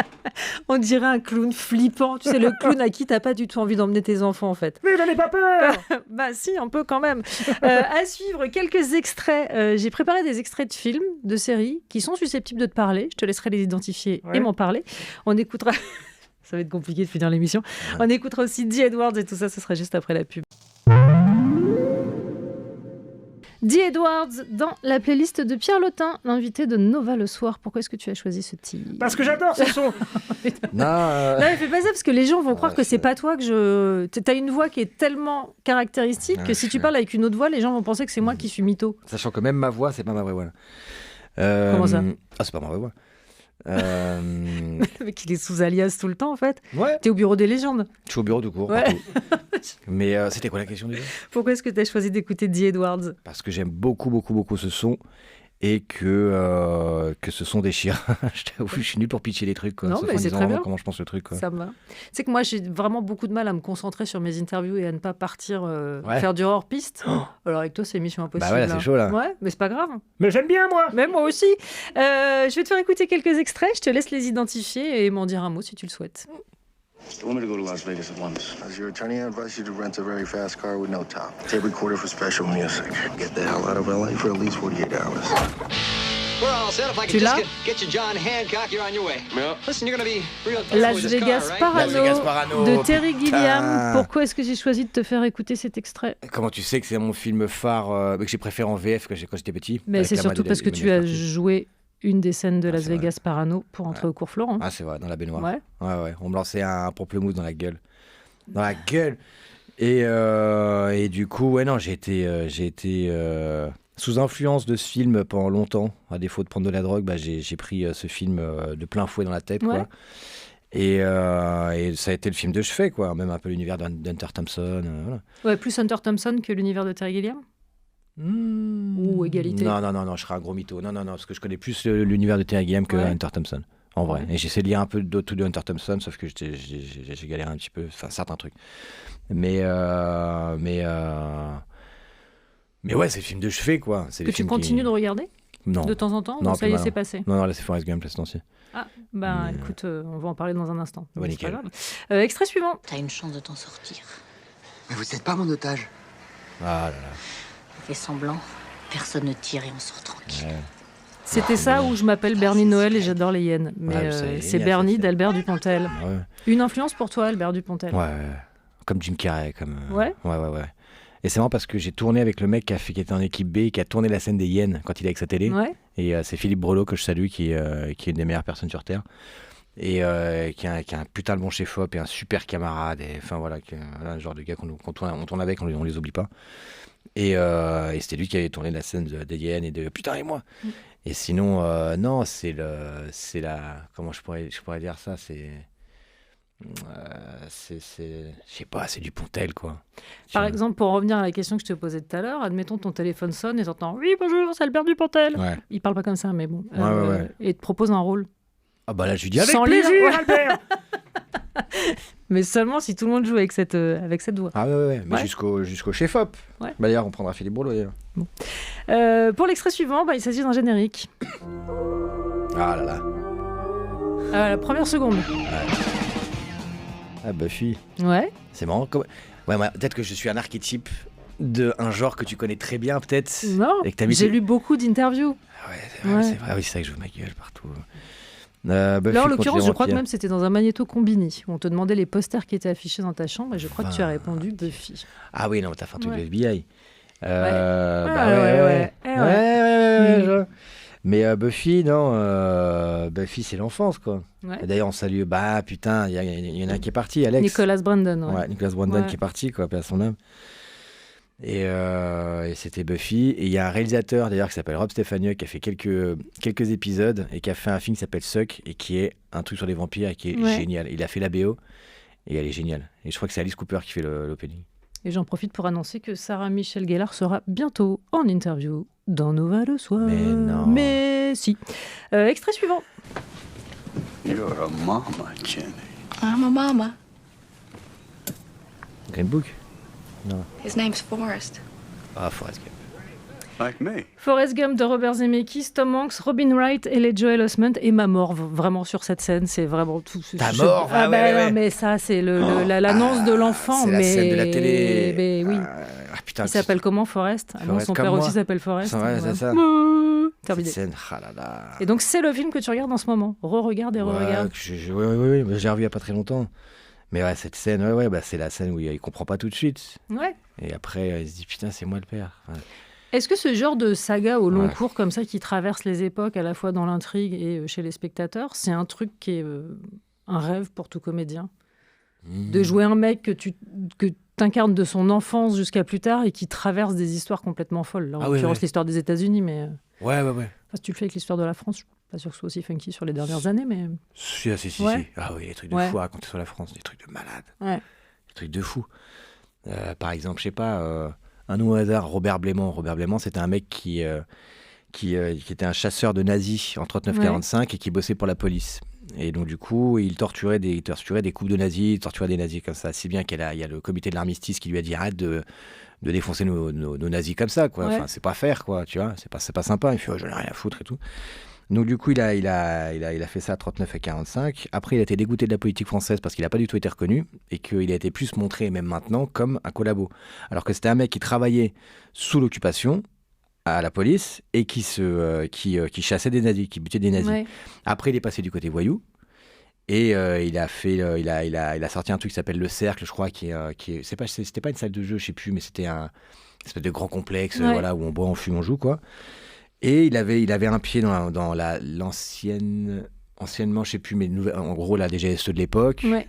On dirait un clown flippant. Tu sais, le clown à qui t'as pas du tout envie d'emmener tes enfants, en fait. Mais n'en ai pas peur. Bah si, un peu quand même. À suivre, quelques extraits. J'ai préparé des extraits de films, de séries, qui sont susceptibles de te parler. Je te laisserai les identifier et m'en parler. On écoutera... Ça va être compliqué de finir l'émission. On écoutera aussi Dee Edwards et tout ça, ce sera juste après la pub. Dee Edwards dans la playlist de Pierre Lotin, l'invité de Nova le soir. Pourquoi est-ce que tu as choisi ce titre ? Parce que j'adore ce son. Non, mais fais pas ça parce que les gens vont croire que c'est pas toi que je... T'as une voix qui est tellement caractéristique que si tu parles avec une autre voix, les gens vont penser que c'est moi qui suis mytho. Sachant que même ma voix, c'est pas ma vraie voix. Comment ça ? Ah, c'est pas ma vraie voix. Le mec, il est sous alias tout le temps en fait. Ouais. T'es au bureau des légendes. Je suis au bureau de cours. Ouais. Mais c'était quoi la question déjà ? Pourquoi est-ce que tu as choisi d'écouter Dee Edwards ? Parce que j'aime beaucoup ce son et que ce son déchire. Je t'avoue, je suis nul pour pitcher les trucs. Quoi. Non, mais c'est très bien. Comment je pense le truc. Quoi. Ça me va. C'est que moi, j'ai vraiment beaucoup de mal à me concentrer sur mes interviews et à ne pas partir faire du hors-piste. Alors avec toi, c'est mission impossible. Bah ouais, là, c'est chaud là. Ouais, mais c'est pas grave. Mais j'aime bien moi. Mais moi aussi. Je vais te faire écouter quelques extraits. Je te laisse les identifier et m'en dire un mot si tu le souhaites. They want me to go to Las Vegas at once. As your attorney, I advise you to rent a very fast car with no top. Tape recorder for special music. Get the hell out of LA for at least 48 hours. We're all set. If I Tu could l'as? just get you John Hancock, you're on your way. Yeah. Listen, you're gonna be real Las careful with this Vegas car, right? Las Vegas Parano Parano, de Terry putain. Gilliam. Pourquoi est-ce que j'ai choisi de te faire écouter cet extrait? Comment tu sais que c'est mon film phare que j'ai préféré en VF quand j'étais petit? Mais avec c'est la surtout Madeleine- parce que tu as Emmanuel Franchi. joué une des scènes de Ah, Las c'est vrai. Vegas Parano pour entrer au cours Florent. Ah, c'est vrai, dans la baignoire. Ouais. Ouais. On me lançait un pamplemousse dans la gueule. Dans la gueule. Et du coup, ouais, non, j'ai été sous influence de ce film pendant longtemps. À défaut de prendre de la drogue, bah, j'ai pris ce film de plein fouet dans la tête, Ouais. quoi. Et ça a été le film de chevet, quoi. Même un peu l'univers d'Hunter Thompson. Voilà. Ouais, plus Hunter Thompson que l'univers de Terry Gilliam. Ou égalité. Non, je serais un gros mytho. Non, parce que je connais plus l'univers de Terry Gilliam que Ouais. Hunter Thompson. En vrai. Ouais. Et j'essaie de lire un peu tout de Hunter Thompson, sauf que j'ai galéré un petit peu, enfin certains trucs. Mais ouais, c'est le film de chevet, quoi. C'est Que les tu films continues qui... de regarder Non. de temps en temps Non, ou ça plus y est, maintenant. c'est passé? Non, là c'est Forrest Gump, là, ce temps-ci. Ah, bah Mais, écoute, on va en parler dans un instant. Ouais, Mais c'est pas nickel. grave. Extrait suivant. T'as une chance de t'en sortir. Mais vous n'êtes pas mon otage. Ah là là. Fais semblant, personne ne tire et on sort tranquille. Ouais. C'était ça où je m'appelle Bernie Noël et j'adore les hyènes. Mais Ouais, c'est c'est génial, Bernie ça. d'Albert Dupontel. Ouais. Une influence pour toi, Albert Dupontel? Ouais. Comme Jim Carrey, comme. Ouais. Ouais. Et c'est marrant parce que j'ai tourné avec le mec qui était en équipe B et qui a tourné la scène des hyènes quand il est avec sa télé. Ouais. Et c'est Philippe Brelot que je salue, qui est une des meilleures personnes sur Terre. Et qui est un putain de bon chef-op et un super camarade. Et enfin voilà, voilà, le genre de gars qu'on tourne avec, on les oublie pas. Et c'était lui qui avait tourné la scène des hyènes et de putain et moi. Et sinon, non, c'est la. Comment je pourrais dire ça? Je sais pas, c'est du Pontel, quoi. Par exemple, pour revenir à la question que je te posais tout à l'heure, admettons ton téléphone sonne et t'entends « Oui, bonjour, c'est Albert Dupontel Ouais. ». Il parle pas comme ça, mais bon. Ouais. Et te propose un rôle. Ah bah là, je lui dis avec Sans plaisir, lire, ouais. Albert. Mais seulement si tout le monde joue avec cette voix. Ah ouais. Mais Ouais. jusqu'au chef-op. Ouais. Bah d'ailleurs, on prendra Philippe Brelot, d'ailleurs. Pour l'extrait suivant, il s'agit d'un générique. Ah là là. La première seconde. Ah Buffy. Ouais. C'est marrant. Ouais, peut-être que je suis un archétype d'un genre que tu connais très bien, peut-être. Non, Et que t'as mis j'ai lu beaucoup d'interviews. Ah ouais, c'est vrai, Ouais. c'est vrai. Oui, c'est vrai que je joue ma gueule partout. Buffy Là, en contre l'occurrence, les je crois que vampires. même c'était dans un magnéto combini où on te demandait les posters qui étaient affichés dans ta chambre et je crois que tu as Enfin. répondu Buffy. Ah oui, non, t'as fait un truc Ouais. de FBI. Bah ouais. ouais. Mm. je vois. Mais Buffy, non. Buffy, c'est l'enfance, quoi. Ouais. Et d'ailleurs, on salue. Bah putain, il y en a un qui est parti, Alex. Nicolas Brandon. Ouais. Ouais, Nicolas Brandon Ouais. qui est parti, quoi, paix à son âme. Et c'était Buffy. Et il y a un réalisateur, d'ailleurs, qui s'appelle Rob Stefaniuk, qui a fait quelques épisodes et qui a fait un film qui s'appelle Suck et qui est un truc sur les vampires et qui est Ouais. génial. Il a fait la BO et elle est géniale. Et je crois que c'est Alice Cooper qui fait l'opening. Et j'en profite pour annoncer que Sarah Michelle Gellar sera bientôt en interview dans Nova le soir. Mais non. Mais si. Extrait suivant. You're a mama, Jenny. I'm a mama. Green Book. His name's Forrest. Ah, Forrest Gump. Like me. Forrest Gump de Robert Zemeckis, Tom Hanks, Robin Wright et les Joel Osment. Et ma mort vraiment sur cette scène, c'est vraiment tout. Ta mort, Ah ouais, bah ouais, non, ouais. mais ça c'est l'annonce de l'enfant. C'est mais... la scène de la télé. Mais oui. Ah, putain, Il s'appelle comment, Forrest? Ah bon, Forrest son comme père moi. aussi s'appelle Forrest. Ouais, c'est ça. Terminé. Cette scène, ah là là. Et donc c'est le film que tu regardes en ce moment. Re-regarde et re-regarde. Oui, mais j'ai revu il n'y a pas très longtemps. Mais ouais, cette scène, bah, c'est la scène où il comprend pas tout de suite. Ouais. Et après, il se dit putain, c'est moi le père. Enfin, Est-ce que ce genre de saga au long Ouais. cours comme ça qui traverse les époques à la fois dans l'intrigue et chez les spectateurs, c'est un truc qui est un rêve pour tout comédien? De jouer un mec que t'incarnes de son enfance jusqu'à plus tard et qui traverse des histoires complètement folles. Là, en Ah ouais, l'occurrence, ouais. l'histoire des États-Unis, mais Ouais. enfin, si tu le fais avec l'histoire de la France, je suis pas sûr que ce soit aussi funky sur les dernières années, mais Si. Ouais. Ah oui, des trucs de Ouais. fou à raconter sur la France, des trucs de malade. ouais. Des trucs de fou. Par exemple, je sais pas, un nom au hasard, Robert Blément. Robert Blément, c'était un mec qui était un chasseur de nazis en 39-45 et qui bossait pour la police. Et donc, du coup, il torturait des couples de nazis, il torturait des nazis comme ça. Si bien qu'il y a le comité de l'armistice qui lui a dit arrête de défoncer nos nazis comme ça, quoi. Ouais. Enfin, c'est pas faire, quoi, tu vois. C'est pas sympa. Il fait, oh, j'en ai rien à foutre et tout. Donc du coup, il a fait ça à 39 et 45. Après, il a été dégoûté de la politique française parce qu'il n'a pas du tout été reconnu et qu'il a été plus montré, même maintenant, comme un collabo. Alors que c'était un mec qui travaillait sous l'occupation à la police et qui chassait des nazis, qui butait des nazis. Ouais. Après, il est passé du côté voyou et il a sorti un truc qui s'appelle Le Cercle, je crois, c'était pas une salle de jeu, je sais plus, mais c'était un espèce de grand complexe, voilà, où on boit, on fume, on joue, quoi. Et il avait un pied dans anciennement, je sais plus, mais en gros la DGSE de l'époque. Ouais.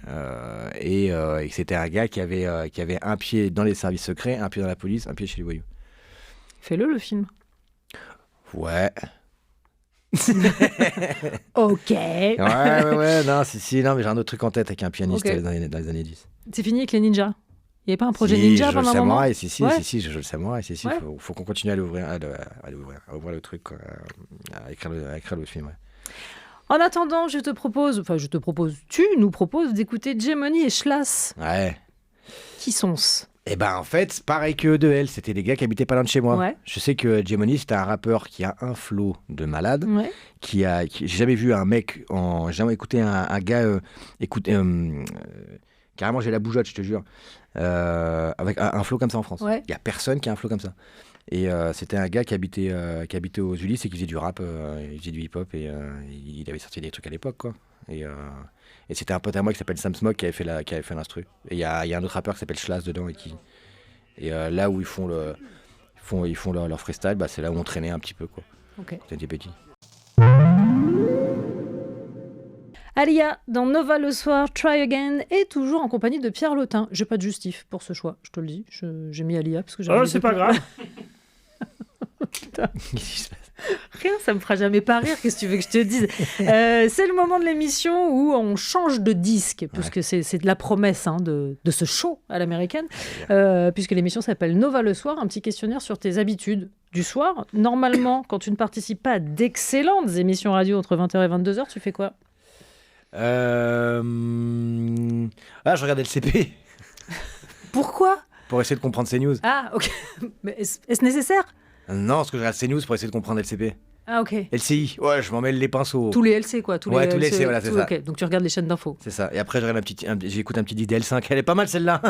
Et c'était un gars qui avait un pied dans les services secrets, un pied dans la police, un pied chez les voyous. Fais-le, le film. Ouais. Ok. Ouais, non, non, mais j'ai un autre truc en tête avec un pianiste dans les années 10. C'est fini avec les ninjas. Il n'y avait pas un projet ninja pendant un moment? Si, je joue le samouraï, si. Faut qu'on continue à ouvrir le truc, quoi, à écrire le film, ouais. En attendant, tu nous proposes d'écouter Gemoni et Schlass. Ouais. Qui sont-ce? Eh ben, en fait, pareil que E2L, c'était des gars qui habitaient pas loin de chez moi. Ouais. Je sais que Gemoni, c'était un rappeur qui a un flow de malade. Ouais. J'ai jamais vu un mec, j'ai jamais écouté un gars carrément, j'ai la bougeotte, je te jure, avec un flow comme ça en France. Ouais. Il y a personne qui a un flow comme ça. Et c'était un gars qui habitait aux Ulysses et qui faisait du rap, il faisait du hip-hop et il avait sorti des trucs à l'époque, quoi. Et c'était un pote à moi qui s'appelle Sam Smoke qui avait fait l'instru. Et il y a un autre rappeur qui s'appelle Schlass dedans et là où ils font leur freestyle, bah, c'est là où on traînait un petit peu, quoi. Ok. C'était petit. Alia, dans Nova le soir, Try Again, est toujours en compagnie de Pierre Lotin. J'ai pas de justif pour ce choix, je te le dis. J'ai mis Alia parce que j'ai. Oh, c'est pas grave. Putain. Rien, ça me fera jamais pas rire. Qu'est-ce que tu veux que je te dise? C'est le moment de l'émission où on change de disque, puisque c'est de la promesse de ce show à l'américaine, puisque l'émission s'appelle Nova le soir, un petit questionnaire sur tes habitudes du soir. Normalement, quand tu ne participes pas à d'excellentes émissions radio entre 20h et 22h, tu fais quoi? Je regardais le CP. Pourquoi? Pour essayer de comprendre CNews. Ah, ok. Mais est-ce nécessaire? Non, parce que je regarde CNews pour essayer de comprendre LCP. Ah, ok. LCI, ouais, je m'en mêle les pinceaux. Tous les LC, quoi. Tous les LC, voilà, c'est ça. Ok, donc tu regardes les chaînes d'infos. C'est ça. Et après, j'écoute un petit disque DL5. Elle est pas mal, celle-là.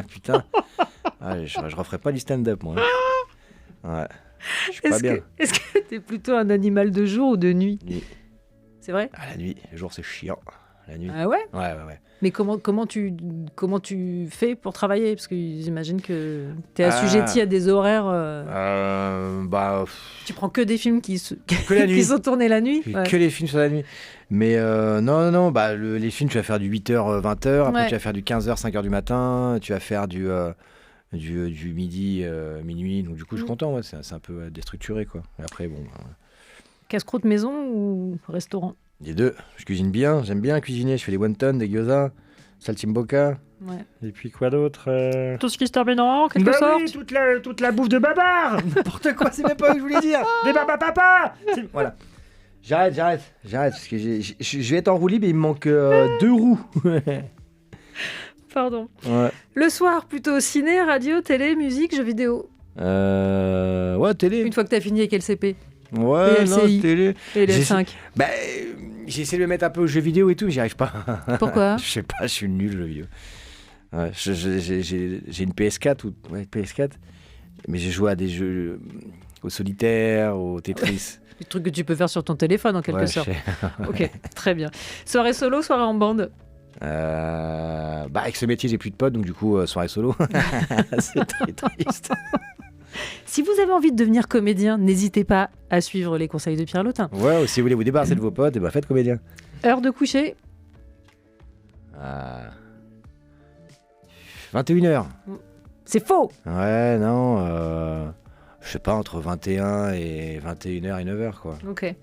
Putain. Je referai pas du stand-up, moi. Ouais. Je suis pas bien. Est-ce que t'es plutôt un animal de jour ou de nuit? C'est vrai? La nuit. Le jour, c'est chiant. La nuit. Ah ouais? Ouais. Mais comment tu fais pour travailler? Parce que j'imagine que t'es assujetti à des horaires... Tu prends que des films qui sont tournés la nuit? Que les films sur la nuit. Mais non, les films, tu vas faire du 8h, 20h, après tu vas faire du 15h, 5h du matin, tu vas faire du midi, minuit, donc du coup je suis content, ouais, c'est un peu déstructuré, quoi. Et après, bon... Casse-croûte maison ou restaurant? Les deux. Je cuisine bien, j'aime bien cuisiner. Je fais des wontons, des gyoza, saltimbocca. Ouais. Et puis quoi d'autre Tout ce qui se termine en quelque sorte. Oui, toute la bouffe de babar. N'importe quoi, c'est même pas ce que je voulais dire. Des babapapa. Voilà. J'arrête, parce que je vais être en roue libre et il me manque 2 roues. Pardon. Ouais. Le soir, plutôt ciné, radio, télé, musique, jeux vidéo. Ouais, télé. Une fois que t'as fini avec LCP. Ouais, non, télé. Et les 5. J'ai essayé de me mettre un peu aux jeux vidéo et tout, mais j'y arrive pas. Pourquoi? Je sais pas, je suis nul aux jeux vidéo. Ouais, j'ai une PS4 PS4, mais j'ai joué à des jeux au solitaire, au Tetris. Des trucs que tu peux faire sur ton téléphone en quelque sorte. Ok, très bien. Soirée solo, soirée en bande? Avec ce métier, j'ai plus de potes, donc du coup, soirée solo. C'est très triste. Si vous avez envie de devenir comédien, n'hésitez pas à suivre les conseils de Pierre Lotin. Ouais, ou si vous voulez vous débarrasser de vos potes, faites comédien. Heure de coucher? 21h. C'est faux. Ouais, non, je sais pas, entre 21 et 21h et 9h, quoi. Ok.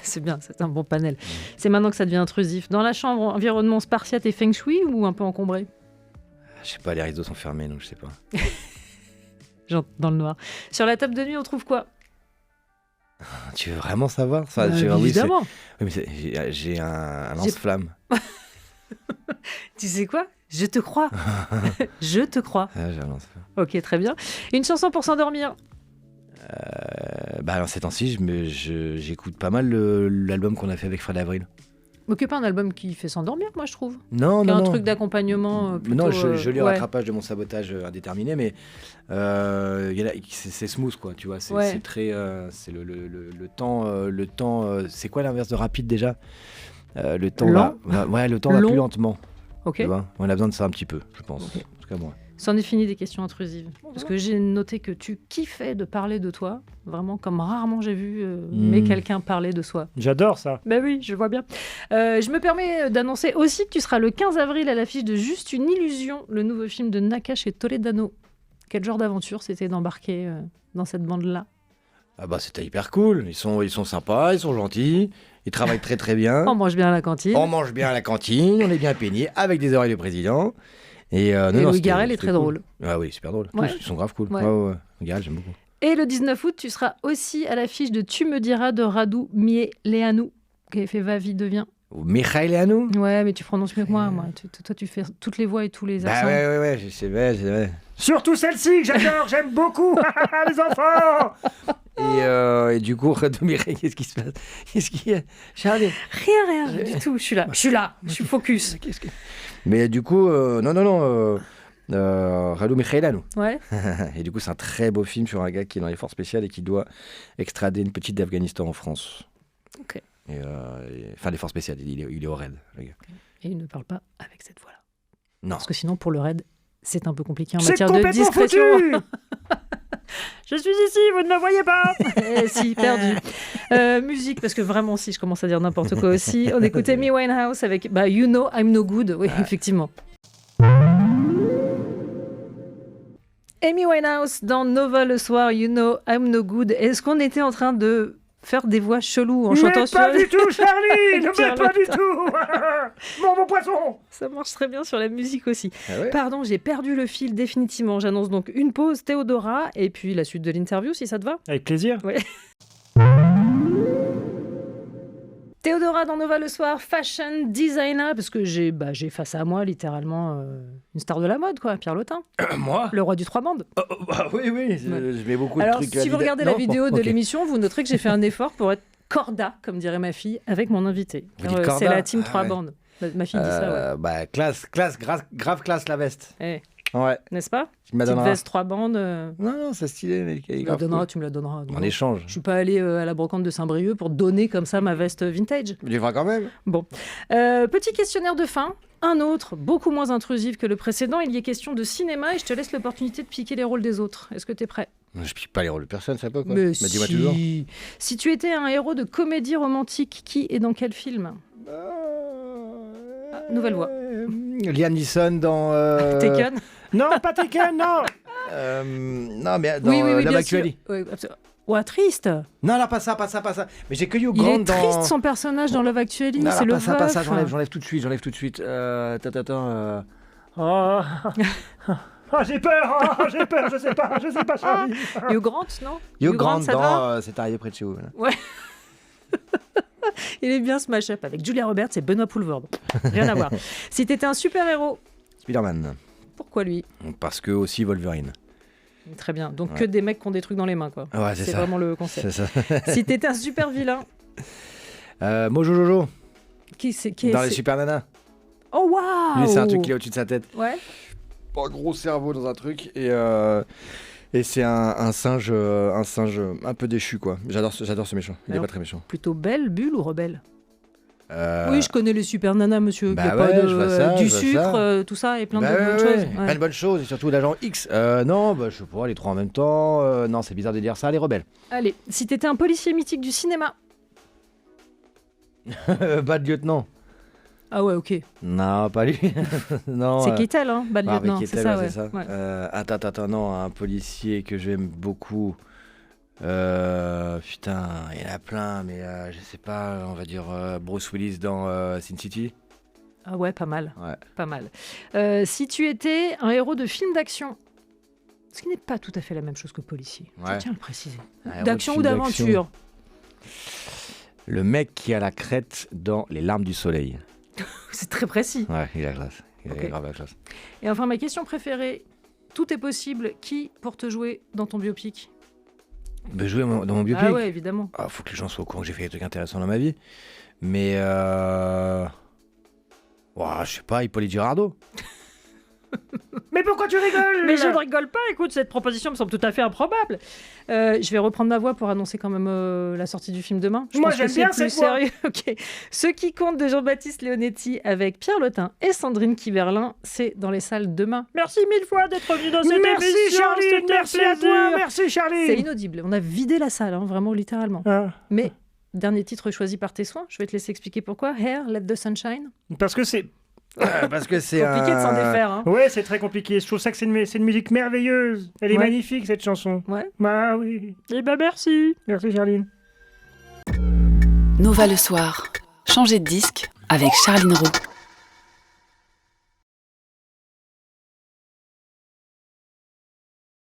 C'est bien, c'est un bon panel. C'est maintenant que ça devient intrusif. Dans la chambre, environnement spartiate et feng shui ou un peu encombré? Je sais pas, les rideaux sont fermés, donc je sais pas. Genre dans le noir. Sur la table de nuit, on trouve quoi? Tu veux vraiment savoir ça? Évidemment. Oui, mais j'ai un lance-flamme. Tu sais quoi? Je te crois. Je te crois. Ah, j'ai un lance-flamme. Ok, très bien. Une chanson pour s'endormir? Alors, ces temps-ci, j'écoute pas mal l'album qu'on a fait avec Fred Avril. Mais qui n'est pas un album qui fait s'endormir, moi, je trouve. Non, qui non, a un non. truc d'accompagnement plutôt... Non, je lis au ouais. rattrapage de mon sabotage indéterminé, mais c'est smooth, quoi, tu vois. C'est très... c'est le temps... c'est quoi l'inverse de rapide, déjà Le temps Lent. le temps va Long. plus lentement. Ok. Tu vois, on a besoin de ça un petit peu, je pense. Ok. En tout cas, moi. C'en est fini des questions intrusives. Parce que j'ai noté que tu kiffais de parler de toi, vraiment comme rarement j'ai vu mais quelqu'un parler de soi. J'adore ça. Ben oui, je vois bien. Je me permets d'annoncer aussi que tu seras le 15 avril à l'affiche de Juste une illusion, le nouveau film de Nakache et Toledano. Quel genre d'aventure c'était d'embarquer dans cette bande-là? Ah bah c'était hyper cool, ils sont sympas, ils sont gentils, ils travaillent très très bien. On mange bien à la cantine. On mange bien à la cantine, on est bien peigné avec des oreilles de président. Et Louis Garrel est très drôle. Ah oui, super drôle. Ouais. Tous, ils sont grave cool. Ouais. Ouais. Garrel, j'aime beaucoup. Et le 19 août, tu seras aussi à l'affiche de Tu me diras de Radu Mieleanu, qui avait fait Va, vie, deviens. Michael et nous. Ouais, mais tu prononces mieux que moi. Toi, tu fais toutes les voix et tous les accents. Bah ouais, c'est vrai. Surtout celle-ci que j'adore, j'aime beaucoup. Les enfants. Et du coup, Radu Mireille, qu'est-ce qui se passe? Qu'est-ce qu'il y a, Charlie? Rien du tout. Je suis là, je suis focus. Mais du coup, non. Radu Michael. Ouais. Et du coup, c'est un très beau film sur un gars qui est dans les forces spéciales et qui doit extrader une petite d'Afghanistan en France. Ok. Enfin, les forces spéciales, il est au raid, le gars. Et il ne parle pas avec cette voix-là. Non. Parce que sinon, pour le raid, c'est un peu compliqué en C'est matière de complètement discrétion. foutu. Je suis ici, vous ne me voyez pas. Si, perdu. Musique, parce que vraiment, si je commence à dire n'importe quoi aussi, on écoute Amy Winehouse avec You Know I'm No Good. Oui, effectivement. Amy Winehouse dans Nova le soir, You Know I'm No Good. Est-ce qu'on était en train de faire des voix cheloues en chantant sur... Mais pas du tout, Charlie. Ne Pierre mets pas du Lotin. tout. Mon poisson. Ça marche très bien sur la musique aussi. Ah ouais. Pardon, j'ai perdu le fil définitivement. J'annonce donc une pause, Théodora, et puis la suite de l'interview, si ça te va. Avec plaisir. Ouais. Théodora dans Nova le soir, fashion designer, parce que j'ai face à moi littéralement une star de la mode, quoi, Pierre Lotin. Moi? Le roi du trois bandes. Oui, je mets beaucoup de Alors, trucs. si vous regardez la vidéo de ok. l'émission, vous noterez que j'ai fait un effort pour être corda, comme dirait ma fille, avec mon invité. Vous dites corda? C'est la team Ah 3 ouais. bandes. Ma fille dit ça, ouais. Grave classe la veste. Eh, Ouais. n'est-ce pas? Tu me la Petite donneras. veste 3 bandes. Non, c'est stylé, mais Tu me la donneras, tu me la donneras. En échange. Je suis pas allée à la brocante de Saint-Brieuc pour donner comme ça ma veste vintage. Tu le feras quand même. Bon. Petit questionnaire de fin. Un autre, beaucoup moins intrusif que le précédent. Il y est question de cinéma et je te laisse l'opportunité de piquer les rôles des autres. Est-ce que tu es prêt? Je pique pas les rôles de personne, ça peut quoi. Mais Bah, dis-moi toujours. Si tu étais un héros de comédie romantique, qui et dans quel film? Nouvelle voix. Liam Neeson dans. Taken. Non, pas Taken, non. Non, mais dans Oui, Love bien sûr. Actually. Oui, absolument. Ouah, triste. Non, pas ça. Mais j'ai que Hugh Il Grant est dans. triste son personnage dans Love Actually. Non, C'est le pas ça, veuf. j'enlève tout de suite. Attends. Oh. Oh, j'ai peur, je sais pas, Charlie. Hugh Grant, non? Hugh Grant ça te va dans C'est arrivé près de chez vous. Voilà. Ouais. Il est bien ce mash-up avec Julia Roberts et Benoît Poulvord. Rien à voir. Si t'étais un super-héros, Spider-Man. pourquoi lui? Parce que aussi Wolverine. Très bien. Donc Ouais. que des mecs qui ont des trucs dans les mains, quoi. Ouais, c'est ça. vraiment le concept. C'est ça. Si t'étais un super-vilain, Mojo Jojo. qui est Dans les Super Nanas. Oh, waouh! Lui, c'est un truc qui est au-dessus de sa tête. Ouais. Un gros cerveau dans un truc. Et c'est un singe un peu déchu, quoi. J'adore ce méchant. Il est Alors, pas très méchant. Plutôt belle, bulle ou rebelle? Oui, je connais les super nanas, monsieur. Bah Il y a ouais, pas de, je vois ça, du je vois sucre, ça. tout ça, et plein Bah de bonnes choses. Ouais. Plein de bonnes choses, et surtout l'agent X. Non, je sais pas, les trois en même temps. Non, c'est bizarre de dire ça, les rebelles. Allez, si t'étais un policier mythique du cinéma. Bad Lieutenant. Ah ouais, ok. Non, pas lui. Non. C'est Keitel, hein, Bad Harvey Lieutenant, Keitel, c'est ça, ouais, ouais. c'est ça. Ouais. Attends, non, un policier que j'aime beaucoup. Putain, il y en a plein, mais je sais pas, on va dire Bruce Willis dans Sin City. Ah ouais, pas mal. Ouais. Pas mal. Si tu étais un héros de film d'action, ce qui n'est pas tout à fait la même chose que policier, je Ouais. tiens à le préciser. Un héros de D'action ou film d'aventure? Le mec qui a la crête dans Les Larmes du Soleil. C'est très précis. Ouais, il a la classe. Il a Ok. grave la classe. Et enfin, ma question préférée, tout est possible, qui pour te jouer dans ton biopic? jouer dans mon biopic. Ah ouais, évidemment. Faut que les gens soient au courant que j'ai fait des trucs intéressants dans ma vie. Mais je sais pas, Hippolyte Girardot. Mais pourquoi tu rigoles? Mais je ne rigole pas, écoute, cette proposition me semble tout à fait improbable. Je vais reprendre ma voix pour annoncer quand même la sortie du film demain. Moi, j'aime bien cette voix. Ok. Ce qui compte de Jean-Baptiste Leonetti avec Pierre Lotin et Sandrine Kiberlin, c'est dans les salles demain. Merci 1000 fois d'être venu dans cette émission. Merci Charline, merci à toi, merci Charline. C'est inaudible, on a vidé la salle, vraiment littéralement. Mais, dernier titre choisi par tes soins, je vais te laisser expliquer pourquoi. Hair, Let the Sunshine. Parce que c'est compliqué de s'en défaire. Hein. Ouais, c'est très compliqué. Je trouve ça que c'est une musique merveilleuse. Elle est magnifique, cette chanson. Ouais. Bah oui. Eh ben merci. Merci Charline. Nova le soir. Changer de disque avec Charline Roux.